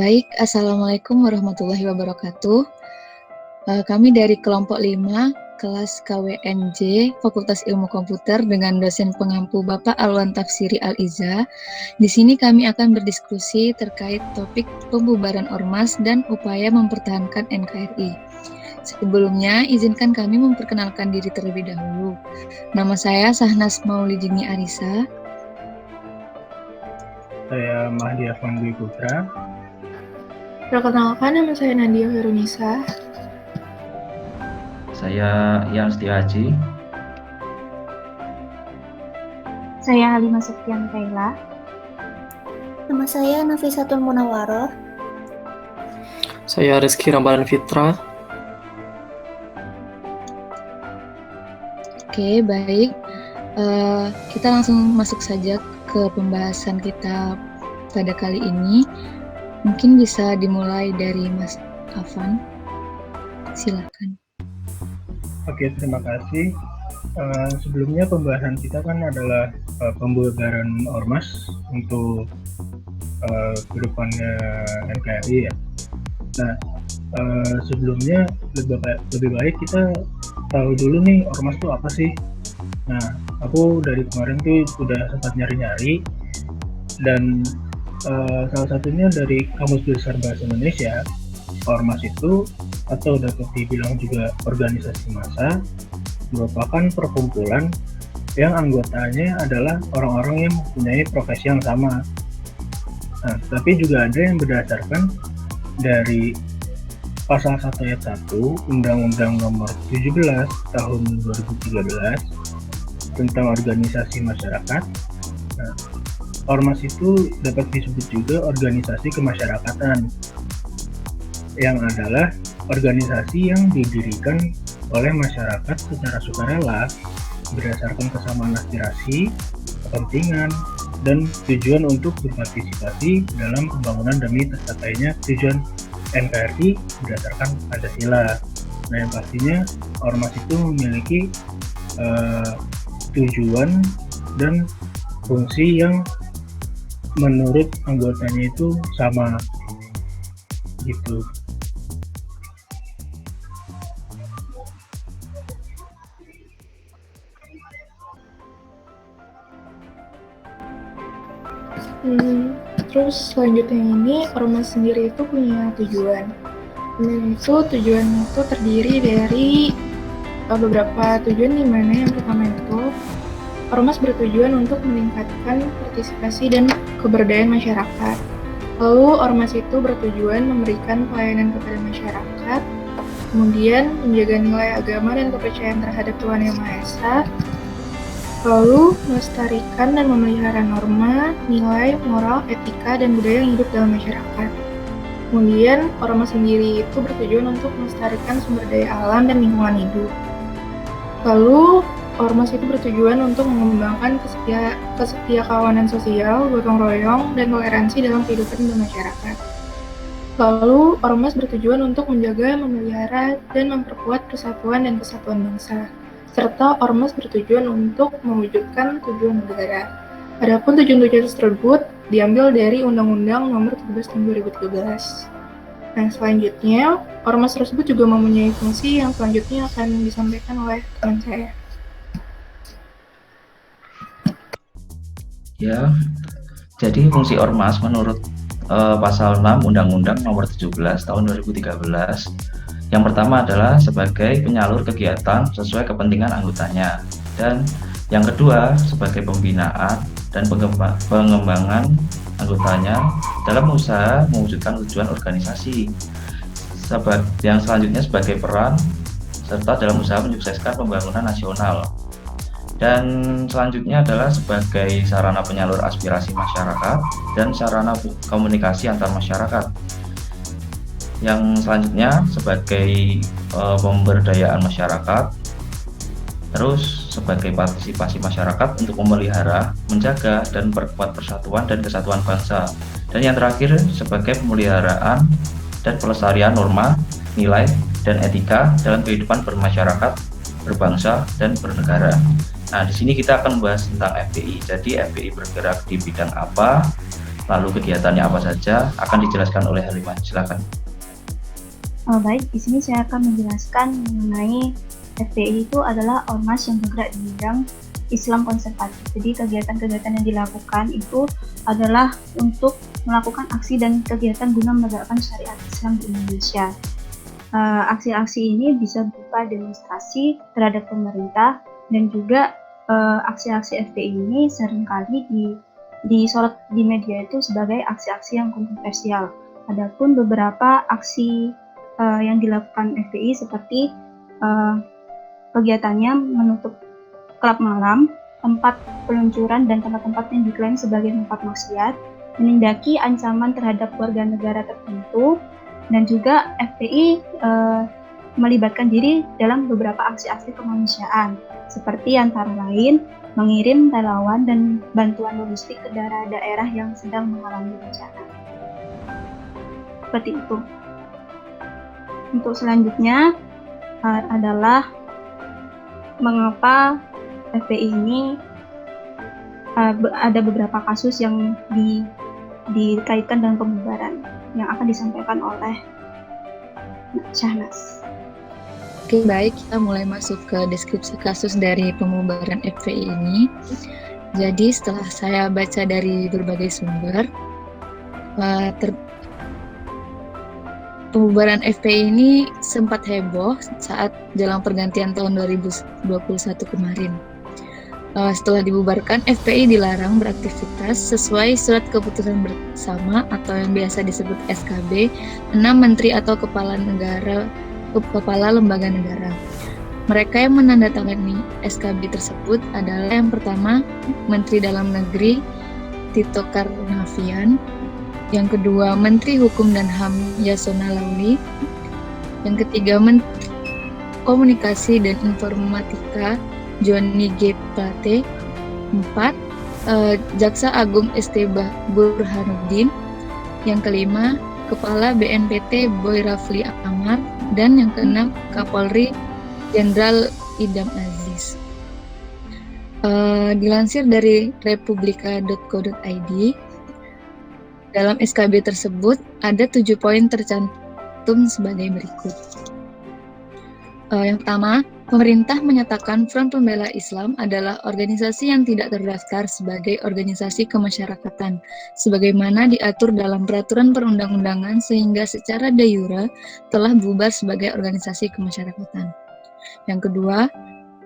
Baik, Assalamualaikum warahmatullahi wabarakatuh. Kami dari kelompok 5, kelas KWNJ, Fakultas Ilmu Komputer dengan dosen pengampu Bapak Alwan Tafsiri Al-Iza. Di sini kami akan berdiskusi terkait topik pembubaran Ormas dan upaya mempertahankan NKRI. Sebelumnya, izinkan kami memperkenalkan diri terlebih dahulu. Nama saya Sahnas Maulidini Arisa. Saya Mahdi Afwan Dwi Putra. Perkenalkan, nama saya Nadia Herunisa. Saya Ian Setiaji. Saya Halimah Septian Kaila. Nama saya Nafisatul Munawaroh. Saya Rizky Rambaran Fitra. Oke, baik. Kita langsung masuk saja ke pembahasan kita pada kali ini. Mungkin bisa dimulai dari Mas Afan. Silakan. Oke, terima kasih. Sebelumnya pembahasan kita kan adalah pembubaran Ormas untuk kedepannya NKRI ya. Nah, sebelumnya lebih baik kita tahu dulu nih Ormas itu apa sih. Nah, aku dari kemarin tuh udah sempat nyari-nyari dan salah satunya dari Kamus Besar Bahasa Indonesia, Ormas itu atau dapat dibilang juga organisasi massa merupakan perkumpulan yang anggotanya adalah orang-orang yang mempunyai profesi yang sama. Nah, tapi juga ada yang berdasarkan dari Pasal 1 Ayat 1 Undang-Undang Nomor 17 Tahun 2013 tentang organisasi masyarakat. Nah, Ormas itu dapat disebut juga organisasi kemasyarakatan, yang adalah organisasi yang didirikan oleh masyarakat secara sukarela berdasarkan kesamaan aspirasi, kepentingan, dan tujuan untuk berpartisipasi dalam pembangunan demi tercapainya tujuan NKRI berdasarkan Pancasila. Nah, yang pastinya Ormas itu memiliki tujuan dan fungsi yang menurut anggotanya itu sama gitu. Terus selanjutnya ini Ormas sendiri itu punya tujuan. Dan tujuan itu terdiri dari beberapa tujuan, di mana yang pertama itu Ormas bertujuan untuk meningkatkan partisipasi dan keberdayaan masyarakat. Lalu Ormas itu bertujuan memberikan pelayanan kepada masyarakat, kemudian menjaga nilai agama dan kepercayaan terhadap Tuhan Yang Maha Esa, lalu melestarikan dan memelihara norma, nilai, moral, etika, dan budaya yang hidup dalam masyarakat. Kemudian, Ormas sendiri itu bertujuan untuk melestarikan sumber daya alam dan lingkungan hidup. Lalu, Ormas itu bertujuan untuk mengembangkan kesetiakawanan sosial, gotong royong, dan toleransi dalam kehidupan bermasyarakat. Lalu, Ormas bertujuan untuk menjaga, memelihara, dan memperkuat persatuan dan kesatuan bangsa, serta Ormas bertujuan untuk mewujudkan tujuan negara. Adapun tujuan-tujuan tersebut diambil dari Undang-Undang Nomor 17 Tahun 2013. Nah, selanjutnya, Ormas tersebut juga mempunyai fungsi yang selanjutnya akan disampaikan oleh teman saya. Ya, jadi fungsi Ormas menurut Pasal 6 Undang-Undang Nomor 17 Tahun 2013. Yang pertama adalah sebagai penyalur kegiatan sesuai kepentingan anggotanya, dan yang kedua sebagai pembinaan dan pengembangan anggotanya dalam usaha mewujudkan tujuan organisasi. Yang selanjutnya sebagai peran serta dalam usaha menyukseskan pembangunan nasional. Dan selanjutnya adalah sebagai sarana penyalur aspirasi masyarakat dan sarana komunikasi antar masyarakat. Yang selanjutnya sebagai pemberdayaan masyarakat, terus sebagai partisipasi masyarakat untuk memelihara, menjaga, dan memperkuat persatuan dan kesatuan bangsa, dan yang terakhir sebagai pemeliharaan dan pelestarian norma, nilai, dan etika dalam kehidupan bermasyarakat, berbangsa, dan bernegara. Nah, di sini kita akan membahas tentang FPI. Jadi FPI bergerak di bidang apa, Lalu kegiatannya apa saja akan dijelaskan oleh Halimah. Silakan. Baik, di sini saya akan menjelaskan mengenai FPI itu adalah ormas yang bergerak di bidang Islam konservatif. Jadi kegiatan-kegiatan yang dilakukan itu adalah untuk melakukan aksi dan kegiatan guna menegakkan syariat Islam di Indonesia. Aksi-aksi ini bisa berupa demonstrasi terhadap pemerintah dan juga aksi-aksi FPI ini seringkali disorot di media itu sebagai aksi-aksi yang kontroversial. Adapun beberapa aksi yang dilakukan FPI seperti kegiatannya menutup klub malam, tempat peluncuran dan tempat-tempat yang diklaim sebagai tempat maksiat, menindaki ancaman terhadap warga negara tertentu, dan juga FPI melibatkan diri dalam beberapa aksi-aksi kemanusiaan, seperti antara lain mengirim relawan dan bantuan logistik ke daerah-daerah yang sedang mengalami bencana. Seperti itu. Untuk selanjutnya adalah mengapa FPI ini ada beberapa kasus yang dikaitkan dengan pembubaran yang akan disampaikan oleh Syahnas. Oke, baik, kita mulai masuk ke deskripsi kasus dari pembubaran FPI ini. Jadi setelah saya baca dari berbagai sumber, pembubaran FPI ini sempat heboh saat jelang pergantian tahun 2021 kemarin. Setelah dibubarkan, FPI dilarang beraktivitas sesuai surat keputusan bersama atau yang biasa disebut SKB 6 menteri atau kepala lembaga negara. Mereka yang menandatangani SKB tersebut adalah yang pertama Menteri Dalam Negeri Tito Karnavian, yang kedua Menteri Hukum dan HAM Yasona Lauli, yang ketiga Menteri Komunikasi dan Informatika Johnny G. Plate, 4 Jaksa Agung ST Burhanuddin, yang kelima Kepala BNPT Boy Rafli Amar, dan yang keenam Kapolri Jenderal Idam Aziz. Dilansir dari republika.co.id, dalam SKB tersebut ada 7 poin tercantum sebagai berikut. Yang pertama, pemerintah menyatakan Front Pembela Islam adalah organisasi yang tidak terdaftar sebagai organisasi kemasyarakatan, sebagaimana diatur dalam peraturan perundang-undangan sehingga secara de jure telah bubar sebagai organisasi kemasyarakatan. Yang kedua,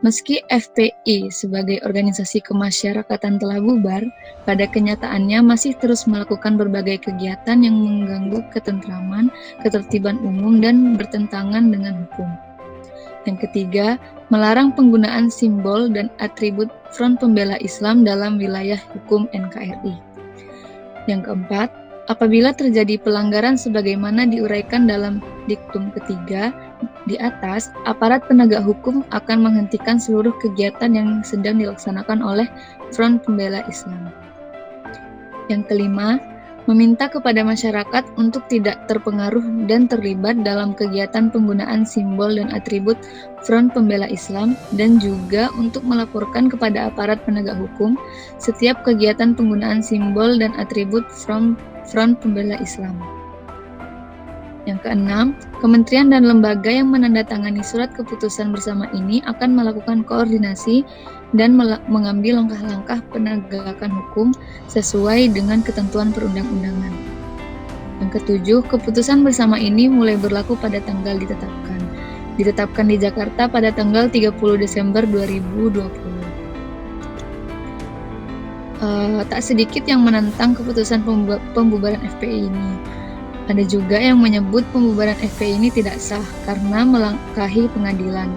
meski FPI sebagai organisasi kemasyarakatan telah bubar, pada kenyataannya masih terus melakukan berbagai kegiatan yang mengganggu ketentraman, ketertiban umum, dan bertentangan dengan hukum. Yang ketiga, melarang penggunaan simbol dan atribut Front Pembela Islam dalam wilayah hukum NKRI. Yang keempat, apabila terjadi pelanggaran sebagaimana diuraikan dalam diktum ketiga di atas, aparat penegak hukum akan menghentikan seluruh kegiatan yang sedang dilaksanakan oleh Front Pembela Islam. Yang kelima, meminta kepada masyarakat untuk tidak terpengaruh dan terlibat dalam kegiatan penggunaan simbol dan atribut Front Pembela Islam, dan juga untuk melaporkan kepada aparat penegak hukum setiap kegiatan penggunaan simbol dan atribut Front Pembela Islam. Yang keenam, kementerian dan lembaga yang menandatangani surat keputusan bersama ini akan melakukan koordinasi dan mengambil langkah-langkah penegakan hukum sesuai dengan ketentuan perundang-undangan. Yang ketujuh, keputusan bersama ini mulai berlaku pada tanggal ditetapkan. Ditetapkan di Jakarta pada tanggal 30 Desember 2020. Tak sedikit yang menentang keputusan pembubaran FPI ini. Ada juga yang menyebut pembubaran FPI ini tidak sah karena melangkahi pengadilan.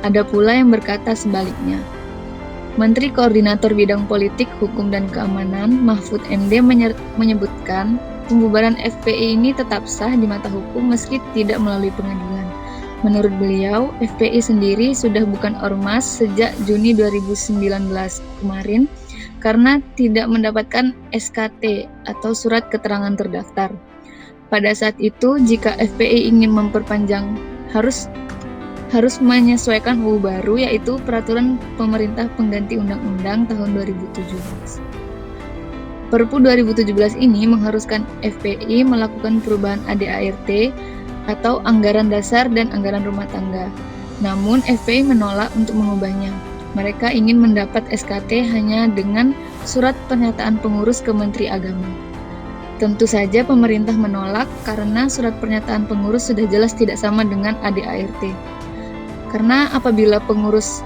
Ada pula yang berkata sebaliknya. Menteri Koordinator Bidang Politik, Hukum dan Keamanan Mahfud MD menyebutkan pembubaran FPI ini tetap sah di mata hukum meski tidak melalui pengadilan. Menurut beliau, FPI sendiri sudah bukan ormas sejak Juni 2019 kemarin karena tidak mendapatkan SKT atau surat keterangan terdaftar. Pada saat itu, jika FPI ingin memperpanjang harus menyesuaikan UU baru, yaitu Peraturan Pemerintah Pengganti Undang-Undang tahun 2017. Perpu 2017 ini mengharuskan FPI melakukan perubahan ADART atau anggaran dasar dan anggaran rumah tangga. Namun FPI menolak untuk mengubahnya. Mereka ingin mendapat SKT hanya dengan surat pernyataan pengurus ke Menteri Agama. Tentu saja pemerintah menolak karena surat pernyataan pengurus sudah jelas tidak sama dengan ADART. Karena apabila pengurus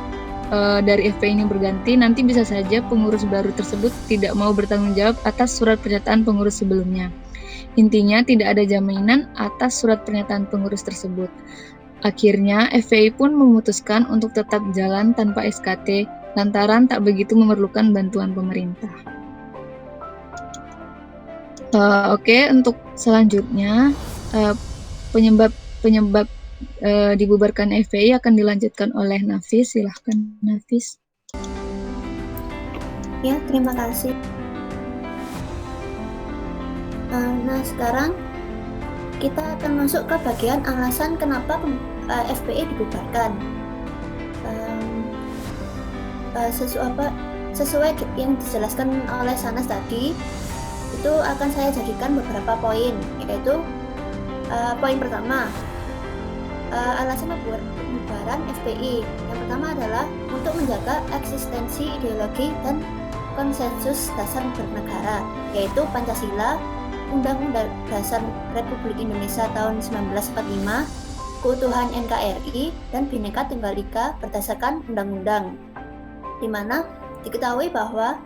dari FPI ini berganti, nanti bisa saja pengurus baru tersebut tidak mau bertanggung jawab atas surat pernyataan pengurus sebelumnya. Intinya tidak ada jaminan atas surat pernyataan pengurus tersebut. Akhirnya FPI pun memutuskan untuk tetap jalan tanpa SKT lantaran tak begitu memerlukan bantuan pemerintah. Oke, untuk selanjutnya penyebab dibubarkan FPI akan dilanjutkan oleh Nafis. Silahkan Nafis. Ya, terima kasih. Nah, sekarang kita akan masuk ke bagian alasan kenapa FPI dibubarkan. Sesuai yang dijelaskan oleh Sanas tadi, itu akan saya jadikan beberapa poin, yaitu poin pertama, alasan pembubaran FPI. Yang pertama adalah untuk menjaga eksistensi ideologi dan konsensus dasar bernegara, yaitu Pancasila, Undang-Undang Dasar Republik Indonesia tahun 1945, keutuhan NKRI, dan Bhinneka Tunggal Ika berdasarkan undang-undang. Di mana diketahui bahwa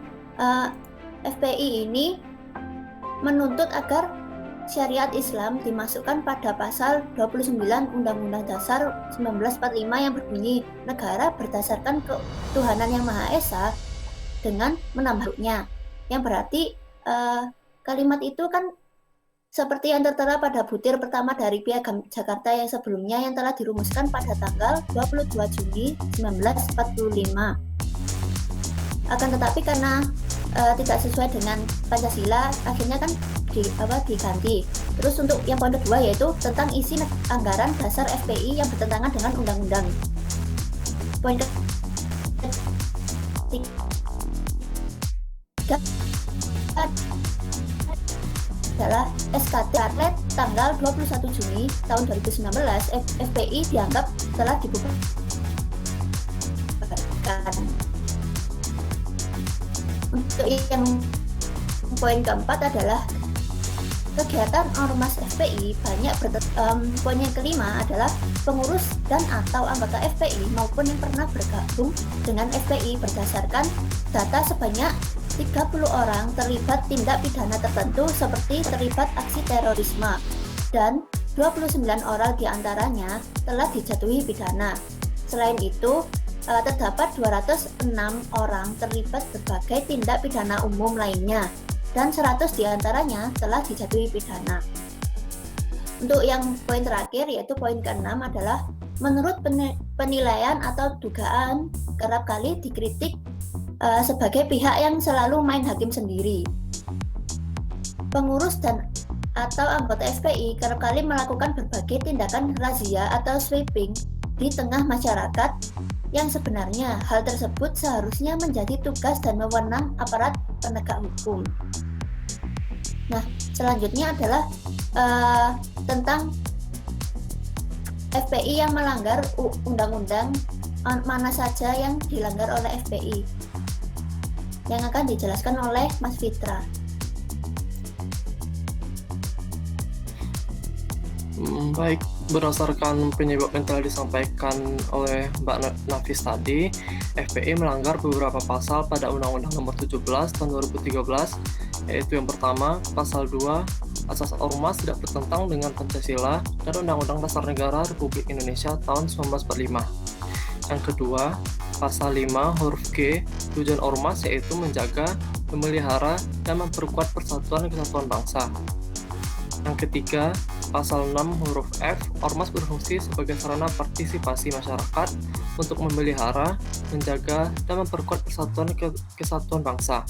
FPI ini menuntut agar syariat Islam dimasukkan pada pasal 29 Undang-Undang Dasar 1945 yang berbunyi negara berdasarkan ketuhanan yang Maha Esa dengan menambahnya. Yang berarti kalimat itu kan seperti yang tertera pada butir pertama dari Piagam Jakarta yang sebelumnya yang telah dirumuskan pada tanggal 22 Juni 1945. Akan tetapi karena tidak sesuai dengan Pancasila, akhirnya kan diganti. Terus untuk yang poin kedua yaitu tentang isi anggaran dasar FPI yang bertentangan dengan undang-undang. Poin ketiga adalah SKT Atlet tanggal 21 Juni tahun 2019 FPI dianggap telah dibubarkan. Untuk yang poin keempat adalah kegiatan ormas FPI banyak poin yang kelima adalah pengurus dan atau anggota FPI maupun yang pernah bergabung dengan FPI berdasarkan data sebanyak 30 orang terlibat tindak pidana tertentu seperti terlibat aksi terorisme dan 29 orang diantaranya telah dijatuhi pidana. Selain itu, terdapat 206 orang terlibat berbagai tindak pidana umum lainnya dan 100 diantaranya telah dijatuhi pidana. Untuk yang poin terakhir yaitu poin ke-6 adalah menurut penilaian atau dugaan kerap kali dikritik sebagai pihak yang selalu main hakim sendiri. Pengurus dan atau anggota FPI kerap kali melakukan berbagai tindakan razia atau sweeping di tengah masyarakat yang sebenarnya hal tersebut seharusnya menjadi tugas dan wewenang aparat penegak hukum. Nah, selanjutnya adalah tentang FPI yang melanggar undang-undang, mana saja yang dilanggar oleh FPI, yang akan dijelaskan oleh Mas Fitra. Baik, berdasarkan penyebab yang telah disampaikan oleh Mbak Nafis tadi, FPI melanggar beberapa pasal pada Undang-Undang Nomor 17 Tahun 2013, yaitu yang pertama, Pasal 2, Asas Ormas tidak bertentangan dengan Pancasila dan Undang-Undang Dasar Negara Republik Indonesia tahun 1945. Yang kedua, Pasal 5 huruf G, tujuan ormas yaitu menjaga, memelihara, dan memperkuat persatuan dan kesatuan bangsa. Yang ketiga, Pasal 6 huruf F, ormas berfungsi sebagai sarana partisipasi masyarakat untuk memelihara, menjaga, dan memperkuat persatuan kesatuan bangsa.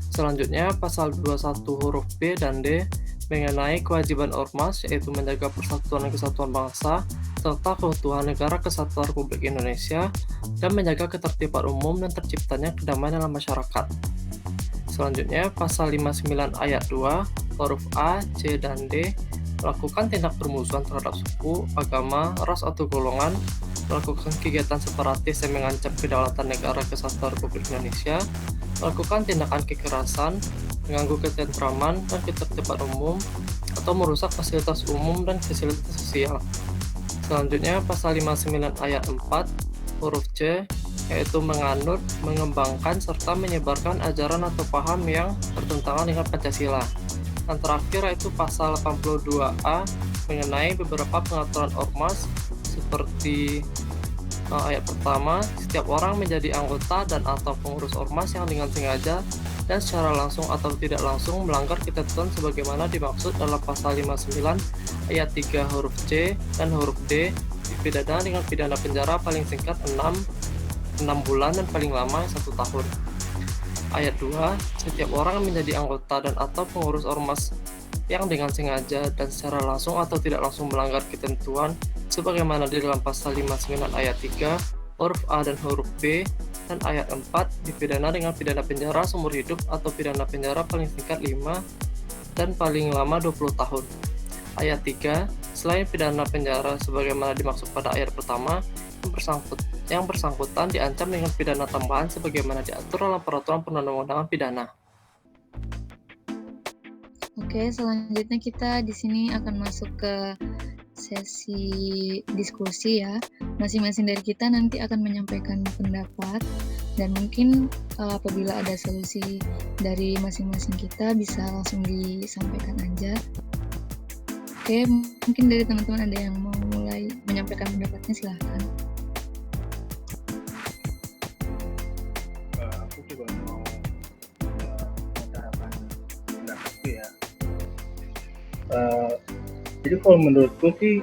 Selanjutnya, Pasal 21 huruf B dan D mengenai kewajiban ormas yaitu menjaga persatuan dan kesatuan bangsa serta keutuhan negara kesatuan Republik Indonesia dan menjaga ketertiban umum dan terciptanya kedamaian dalam masyarakat. Selanjutnya, pasal 59 ayat 2, huruf A, C, dan D, melakukan tindak permusuhan terhadap suku, agama, ras atau golongan, melakukan kegiatan separatis yang mengancam kedaulatan negara kesatuan Republik Indonesia, melakukan tindakan kekerasan, mengganggu ketentraman dan ketertiban umum, atau merusak fasilitas umum dan fasilitas sosial. Selanjutnya, pasal 59 ayat 4, huruf C, yaitu menganut, mengembangkan, serta menyebarkan ajaran atau paham yang bertentangan dengan Pancasila. Dan terakhir yaitu pasal 82A mengenai beberapa pengaturan ormas seperti ayat pertama, setiap orang menjadi anggota dan atau pengurus ormas yang dengan sengaja dan secara langsung atau tidak langsung melanggar ketentuan sebagaimana dimaksud dalam pasal 59 ayat 3 huruf C dan huruf D dipidana dengan pidana penjara paling singkat 6 bulan dan paling lama 1 tahun. Ayat 2, setiap orang menjadi anggota dan atau pengurus ormas yang dengan sengaja dan secara langsung atau tidak langsung melanggar ketentuan sebagaimana di dalam pasal 59 ayat 3, huruf A dan huruf B, dan ayat 4 dipidana dengan pidana penjara seumur hidup atau pidana penjara paling singkat 5 dan paling lama 20 tahun. Ayat 3, selain pidana penjara sebagaimana dimaksud pada ayat pertama, yang bersangkutan diancam dengan pidana tambahan sebagaimana diatur dalam peraturan perundang-undangan pidana. Oke, selanjutnya kita di sini akan masuk ke sesi diskusi ya. Masing-masing dari kita nanti akan menyampaikan pendapat dan mungkin apabila ada solusi dari masing-masing kita bisa langsung disampaikan aja. Oke, mungkin dari teman-teman ada yang mau mulai menyampaikan pendapatnya, silahkan. Aku juga mau mengutarakan pendapatku ya. Jadi kalau menurutku sih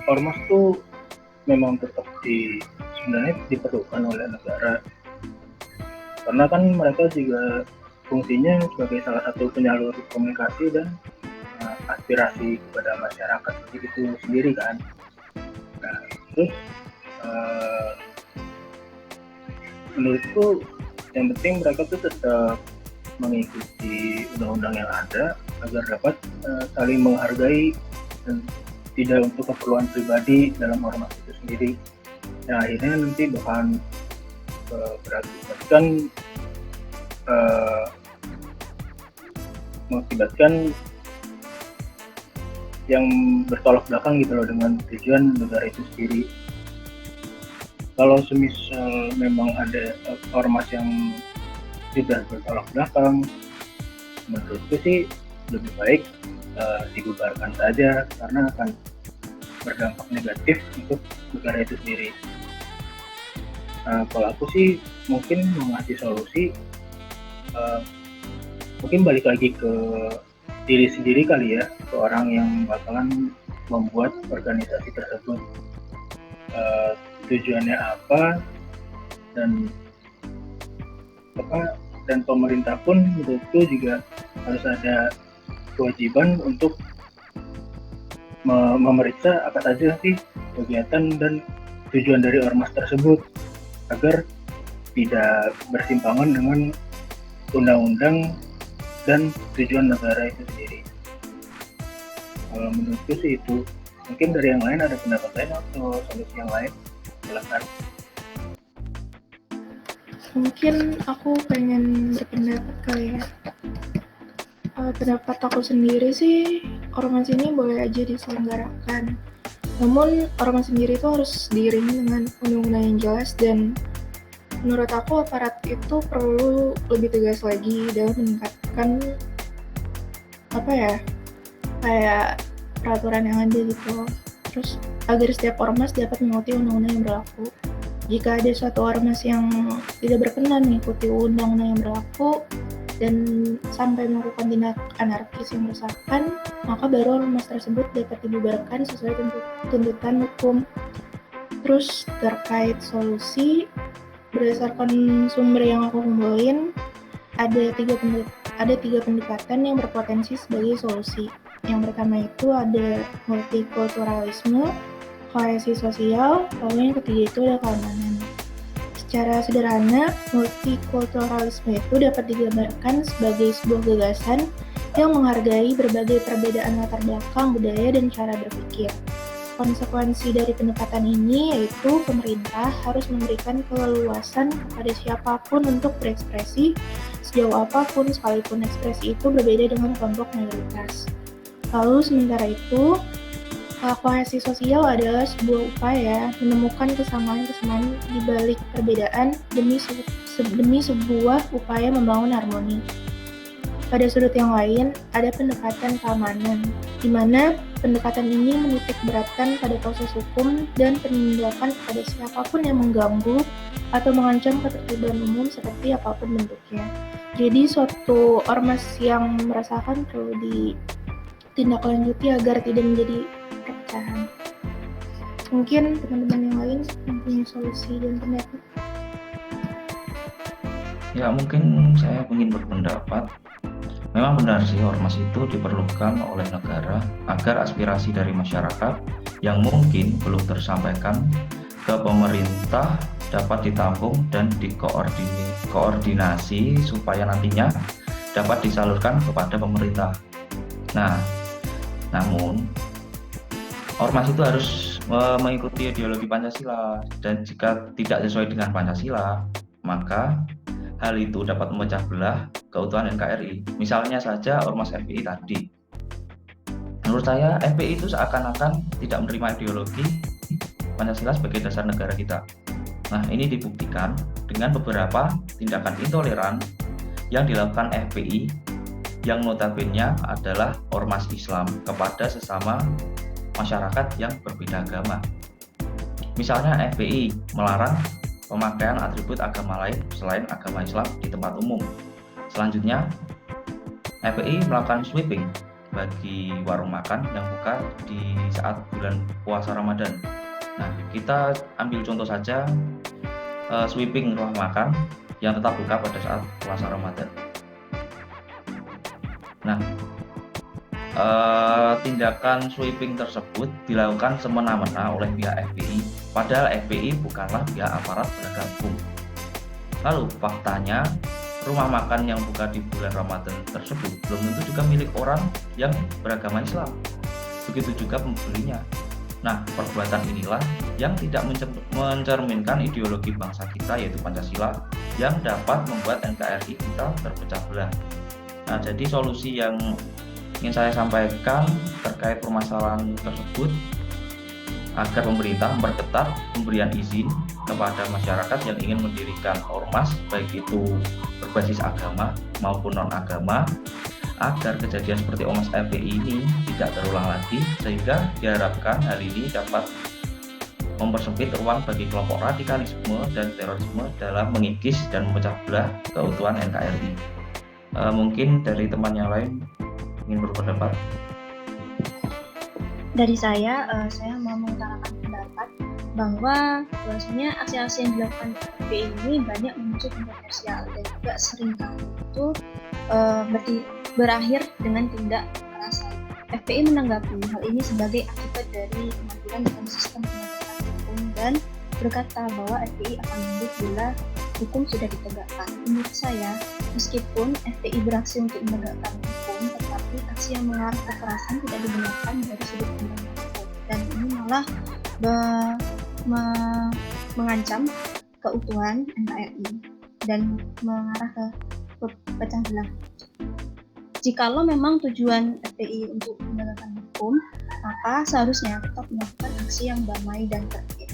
ormas tuh memang tetap sebenarnya diperlukan oleh negara, karena kan mereka juga fungsinya sebagai salah satu penyalur komunikasi dan aspirasi kepada masyarakat itu sendiri kan. Nah, terus menurutku yang penting mereka tuh tetap mengikuti undang-undang yang ada agar dapat saling menghargai dan tidak untuk keperluan pribadi dalam ormas itu sendiri. Nah, akhirnya nanti bahkan mengakibatkan yang bertolak belakang gitu loh dengan tujuan negara itu sendiri. Kalau semisal memang ada ormas yang sudah bertolak belakang, menurutku sih lebih baik dibubarkan saja, karena akan berdampak negatif untuk negara itu sendiri. Kalau aku sih mungkin mau ngasih solusi, mungkin balik lagi ke diri sendiri kali ya, ke orang yang bakalan membuat organisasi tersebut. Tujuannya apa, dan pemerintah pun menurutku juga harus ada kewajiban untuk memeriksa apa saja sih kegiatan dan tujuan dari ormas tersebut agar tidak bersimpangan dengan undang-undang dan tujuan negara itu sendiri. Kalau menurutku sih itu. Mungkin dari yang lain ada pendapat lain atau solusi yang lain, silakan. Mungkin aku pengen berpendapat kali ya. Pendapat aku sendiri sih, ormas ini boleh aja diselenggarakan. Namun ormas sendiri itu harus diiringi dengan undang-undang yang jelas, dan menurut aku aparat itu perlu lebih tegas lagi dalam meningkatkan kayak peraturan yang ada gitu. Terus agar setiap ormas dapat mengikuti undang-undang yang berlaku. Jika ada suatu ormas yang tidak berkenan mengikuti undang-undang yang berlaku dan sampai melakukan tindak anarkis yang meresahkan, maka baru ormas tersebut dapat dibubarkan sesuai tuntutan hukum. Terus terkait solusi, berdasarkan sumber yang aku kumpulin, ada tiga pendekatan yang berpotensi sebagai solusi. Yang pertama itu ada multikulturalisme, kohesi sosial, lalu yang ketiga itu ada keamanan. Secara sederhana, multikulturalisme itu dapat digambarkan sebagai sebuah gagasan yang menghargai berbagai perbedaan latar belakang, budaya, dan cara berpikir. Konsekuensi dari pendekatan ini yaitu pemerintah harus memberikan keleluasan kepada siapapun untuk berekspresi sejauh apapun, sekalipun ekspresi itu berbeda dengan kelompok mayoritas. Lalu sementara itu, kohesi sosial adalah sebuah upaya menemukan kesamaan-kesamaan di balik perbedaan demi sebuah upaya membangun harmoni. Pada sudut yang lain, ada pendekatan keamanan, di mana pendekatan ini menitik beratkan pada proses hukum dan penindakan kepada siapapun yang mengganggu atau mengancam ketertiban umum seperti apapun bentuknya. Jadi suatu ormas yang merasakan perlu ditindaklanjuti agar tidak menjadi perpecahan. Mungkin teman-teman yang lain mempunyai solusi dan pendapat. Ya, mungkin saya ingin berpendapat, memang benar sih ormas itu diperlukan oleh negara agar aspirasi dari masyarakat yang mungkin belum tersampaikan ke pemerintah dapat ditampung dan dikoordinasi supaya nantinya dapat disalurkan kepada pemerintah. Nah, namun ormas itu harus mengikuti ideologi Pancasila, dan jika tidak sesuai dengan Pancasila, maka hal itu dapat memecah belah keutuhan NKRI. Misalnya saja ormas FPI tadi. Menurut saya FPI itu seakan-akan tidak menerima ideologi Pancasila sebagai dasar negara kita. Nah, ini dibuktikan dengan beberapa tindakan intoleran yang dilakukan FPI yang notabene adalah ormas Islam kepada sesama masyarakat yang berbeda agama. Misalnya FPI melarang pemakaian atribut agama lain selain agama Islam di tempat umum. Selanjutnya, FPI melakukan sweeping bagi warung makan yang buka di saat bulan puasa Ramadan. Nah, kita ambil contoh saja sweeping rumah makan yang tetap buka pada saat puasa Ramadan. Nah, tindakan sweeping tersebut dilakukan semena-mena oleh pihak FPI, padahal FPI bukanlah pihak aparat penegak hukum. Lalu faktanya, rumah makan yang buka di bulan Ramadan tersebut belum tentu juga milik orang yang beragama Islam. Begitu juga pembelinya. Nah, perbuatan inilah yang tidak mencerminkan ideologi bangsa kita, yaitu Pancasila, yang dapat membuat NKRI kita terpecah belah. Nah, jadi solusi yang ingin saya sampaikan terkait permasalahan tersebut agar pemerintah memperketat pemberian izin kepada masyarakat yang ingin mendirikan ormas, baik itu berbasis agama maupun non-agama, agar kejadian seperti ormas FPI ini tidak terulang lagi, sehingga diharapkan hal ini dapat mempersempit ruang bagi kelompok radikalisme dan terorisme dalam mengikis dan memecah belah keutuhan NKRI. Mungkin dari teman yang lain ingin berpendapat. Dari saya mau mengutarakan pendapat bahwa bahwasanya aksi-aksi yang dilakukan FPI ini banyak memicu kontroversial dan juga seringkali itu berakhir dengan tindak kekerasan. FPI menanggapi hal ini sebagai akibat dari kematian dalam sistem penegakan hukum dan berkata bahwa FPI akan mundur bila hukum sudah ditegakkan. Menurut saya, meskipun FPI beraksi untuk menegakkan hukum, tetapi aksi yang mengarah kekerasan tidak dibenarkan dari sudut pandang hukum, dan ini malah mengancam keutuhan NKRI dan mengarah ke pecah belah. Jikalau memang tujuan FPI untuk menegakkan hukum, maka seharusnya tetap melakukan aksi yang damai dan tertib.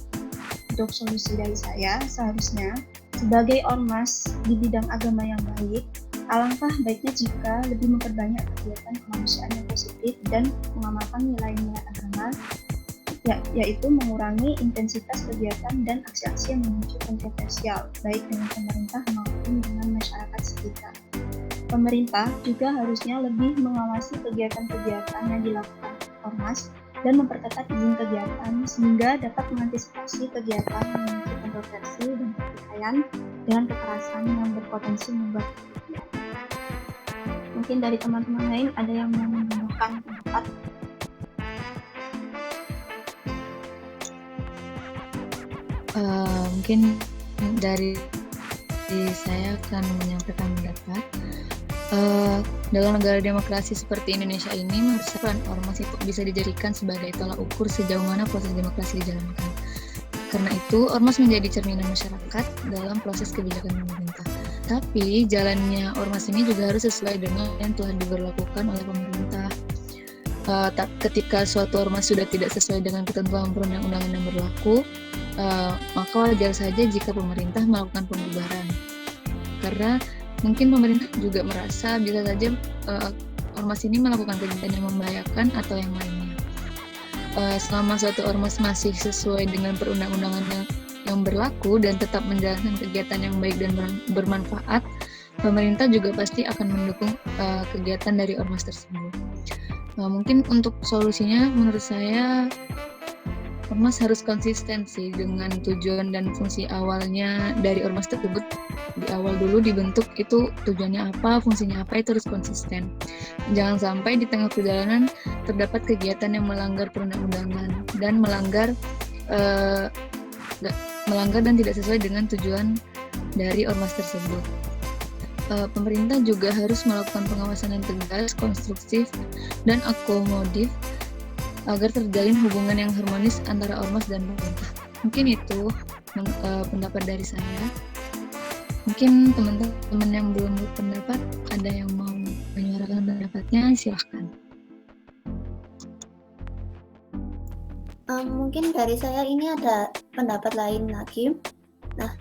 Untuk solusi dari saya, seharusnya sebagai ormas di bidang agama yang baik, alangkah baiknya jika lebih memperbanyak kegiatan kemanusiaan yang positif dan mengamalkan nilai-nilai agama, yaitu mengurangi intensitas kegiatan dan aksi-aksi yang memicu kontroversial, baik dengan pemerintah maupun dengan masyarakat sekitar. Pemerintah juga harusnya lebih mengawasi kegiatan-kegiatan yang dilakukan ormas dan memperketat izin kegiatan sehingga dapat mengantisipasi kegiatan yang memicu kontroversi dan pertikaian dengan kekerasan yang berpotensi membuat kerugian. Mungkin dari teman-teman lain ada yang mau menambahkan pendapat? Mungkin Dari saya akan menyampaikan pendapat. Dalam negara demokrasi seperti Indonesia ini, menurut saya peran ormas itu bisa dijadikan sebagai tolak ukur sejauh mana proses demokrasi dijalankan. Karena itu, ormas menjadi cerminan masyarakat dalam proses kebijakan pemerintah. Tapi, jalannya ormas ini juga harus sesuai dengan yang telah diberlakukan oleh pemerintah. Ketika suatu ormas sudah tidak sesuai dengan ketentuan perundang-undangan yang berlaku, maka wajar saja jika pemerintah melakukan pembubaran. Karena mungkin pemerintah juga merasa bisa saja ormas ini melakukan kegiatan yang membahayakan atau yang lainnya. Selama suatu ormas masih sesuai dengan perundang-undangan yang berlaku dan tetap menjalankan kegiatan yang baik dan bermanfaat, pemerintah juga pasti akan mendukung kegiatan dari ormas tersebut. Mungkin untuk solusinya, menurut saya ormas harus konsisten sih dengan tujuan dan fungsi awalnya dari ormas tersebut. Di awal dulu dibentuk itu tujuannya apa, fungsinya apa, itu harus konsisten. Jangan sampai di tengah perjalanan terdapat kegiatan yang melanggar perundang-undangan dan melanggar dan tidak sesuai dengan tujuan dari ormas tersebut. Pemerintah juga harus melakukan pengawasan yang tegas, konstruktif, dan akomodatif agar terjalin hubungan yang harmonis antara ormas dan pemerintah. Mungkin itu pendapat dari saya. Mungkin teman-teman yang belum berpendapat, ada yang mau menyuarakan pendapatnya, silahkan. Mungkin dari saya ini ada pendapat lain lagi. Nah,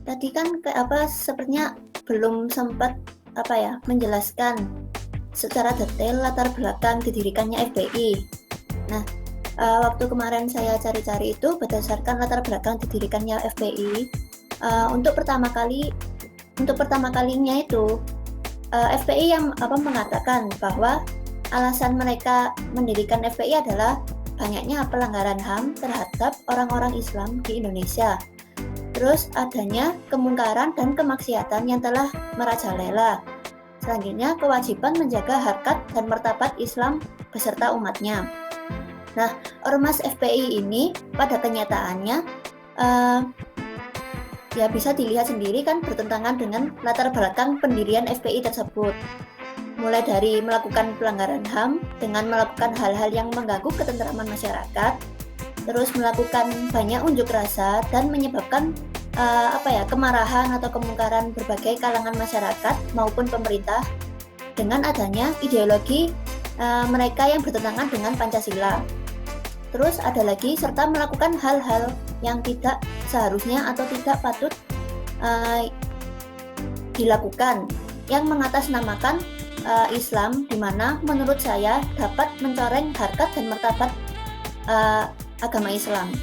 tadi kan sepertinya belum sempat menjelaskan secara detail latar belakang didirikannya FPI. Nah, waktu kemarin saya cari-cari itu berdasarkan latar belakang didirikannya FPI. Untuk pertama kalinya itu FPI yang mengatakan bahwa alasan mereka mendirikan FPI adalah banyaknya pelanggaran HAM terhadap orang-orang Islam di Indonesia. Terus adanya kemungkaran dan kemaksiatan yang telah merajalela. Selanjutnya, kewajiban menjaga harkat dan martabat Islam beserta umatnya. Nah, ormas FPI ini pada kenyataannya ya bisa dilihat sendiri kan bertentangan dengan latar belakang pendirian FPI tersebut. Mulai dari melakukan pelanggaran HAM dengan melakukan hal-hal yang mengganggu ketentraman masyarakat, terus melakukan banyak unjuk rasa dan menyebabkan kemarahan atau kemungkaran berbagai kalangan masyarakat maupun pemerintah dengan adanya ideologi mereka yang bertentangan dengan Pancasila. Terus ada lagi serta melakukan hal-hal yang tidak seharusnya atau tidak patut dilakukan yang mengatasnamakan Islam, di mana menurut saya dapat mencoreng harkat dan martabat agama Islam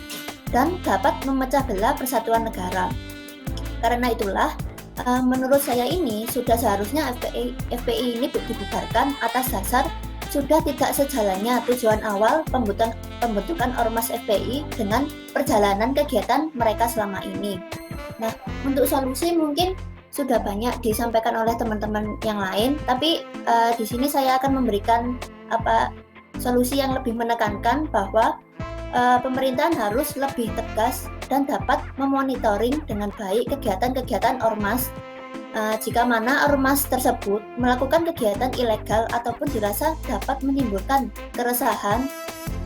dan dapat memecah belah persatuan negara. Karena itulah, menurut saya ini sudah seharusnya FPI ini dibubarkan atas dasar sudah tidak sejalannya tujuan awal pembentukan ormas FPI dengan perjalanan kegiatan mereka selama ini. Nah, untuk solusi mungkin sudah banyak disampaikan oleh teman-teman yang lain, tapi di sini saya akan memberikan solusi yang lebih menekankan bahwa pemerintahan harus lebih tegas dan dapat memonitoring dengan baik kegiatan-kegiatan ormas jika mana ormas tersebut melakukan kegiatan ilegal ataupun dirasa dapat menimbulkan keresahan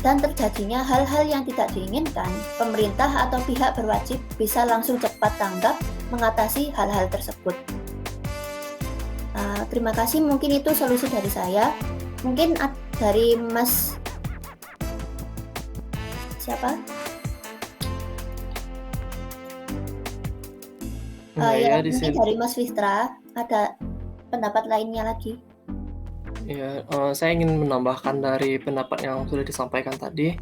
dan terjadinya hal-hal yang tidak diinginkan, pemerintah atau pihak berwajib bisa langsung cepat tanggap mengatasi hal-hal tersebut. Terima kasih, mungkin itu solusi dari saya. Mungkin dari Mas siapa? Ya, di mungkin sini. dari Mas Fitra ada pendapat lainnya lagi. Ya, saya ingin menambahkan dari pendapat yang sudah disampaikan tadi.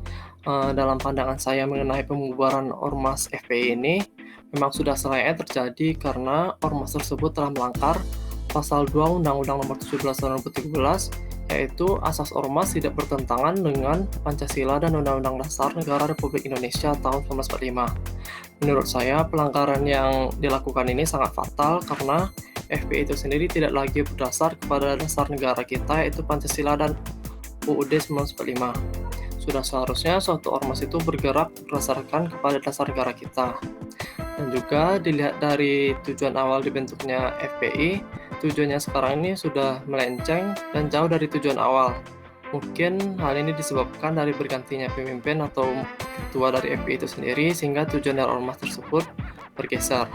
Dalam pandangan saya mengenai pembubaran ormas FPI ini memang sudah selayaknya terjadi karena ormas tersebut telah melanggar Pasal 2 Undang-Undang Nomor 17 Tahun 2013, yaitu asas ormas tidak bertentangan dengan Pancasila dan Undang-Undang Dasar Negara Republik Indonesia tahun 1945. Menurut saya, pelanggaran yang dilakukan ini sangat fatal karena FPI itu sendiri tidak lagi berdasar kepada dasar negara kita, yaitu Pancasila dan UUD 1945. Sudah seharusnya suatu ormas itu bergerak berdasarkan kepada dasar negara kita. Dan juga dilihat dari tujuan awal dibentuknya FPI, tujuannya sekarang ini sudah melenceng dan jauh dari tujuan awal. Mungkin hal ini disebabkan dari bergantinya pemimpin atau ketua dari FPI itu sendiri, sehingga tujuan dari ormas tersebut bergeser.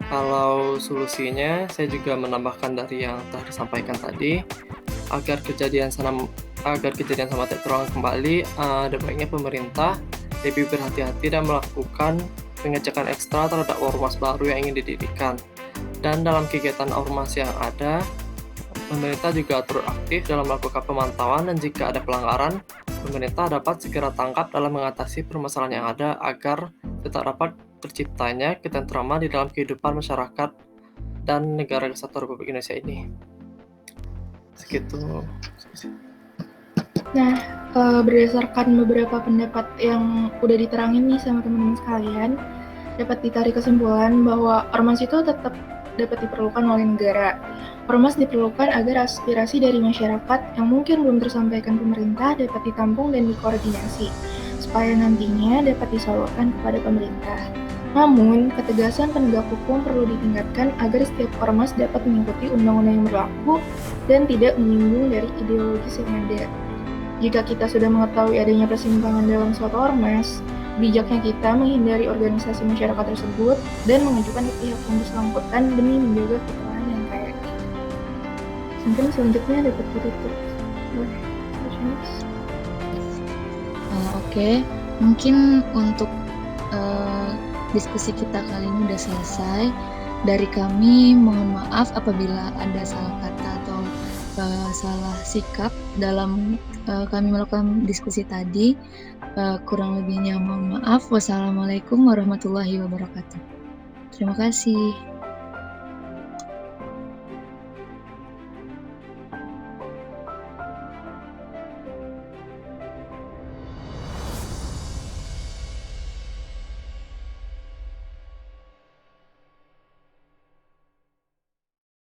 Kalau solusinya, saya juga menambahkan dari yang telah disampaikan tadi, agar kejadian sama tidak terulang kembali, ada baiknya pemerintah lebih berhati-hati dan melakukan pengecekan ekstra terhadap ormas baru yang ingin didirikan. Dan dalam kegiatan ormas yang ada, pemerintah juga turut aktif dalam melakukan pemantauan, dan jika ada pelanggaran, pemerintah dapat segera tangkap dalam mengatasi permasalahan yang ada agar tetap dapat terciptanya ketentraman di dalam kehidupan masyarakat dan negara kesatuan Republik Indonesia ini. Segitu. Nah, berdasarkan beberapa pendapat yang udah diterangin nih sama teman-teman sekalian, dapat ditarik kesimpulan bahwa ormas itu tetap dapat diperlukan oleh negara. Ormas diperlukan agar aspirasi dari masyarakat yang mungkin belum tersampaikan pemerintah dapat ditampung dan dikoordinasi, supaya nantinya dapat disalurkan kepada pemerintah. Namun, ketegasan penegak hukum perlu ditingkatkan agar setiap ormas dapat mengikuti undang-undang yang berlaku dan tidak menyinggung dari ideologis yang ada. Jika kita sudah mengetahui adanya persimpangan dalam suatu ormas, bijaknya kita menghindari organisasi masyarakat tersebut dan mengajukan ke pihak yang bersangkutan demi menjaga ketentraman yang kayak gitu. Mungkin selanjutnya dapat ditutup oleh Spesialis. Oke, mungkin untuk diskusi kita kali ini udah selesai. Dari kami mohon maaf apabila ada salah kata atau salah sikap dalam kami melakukan diskusi tadi. Kurang lebihnya mohon maaf. Wassalamualaikum warahmatullahi wabarakatuh. Terima kasih.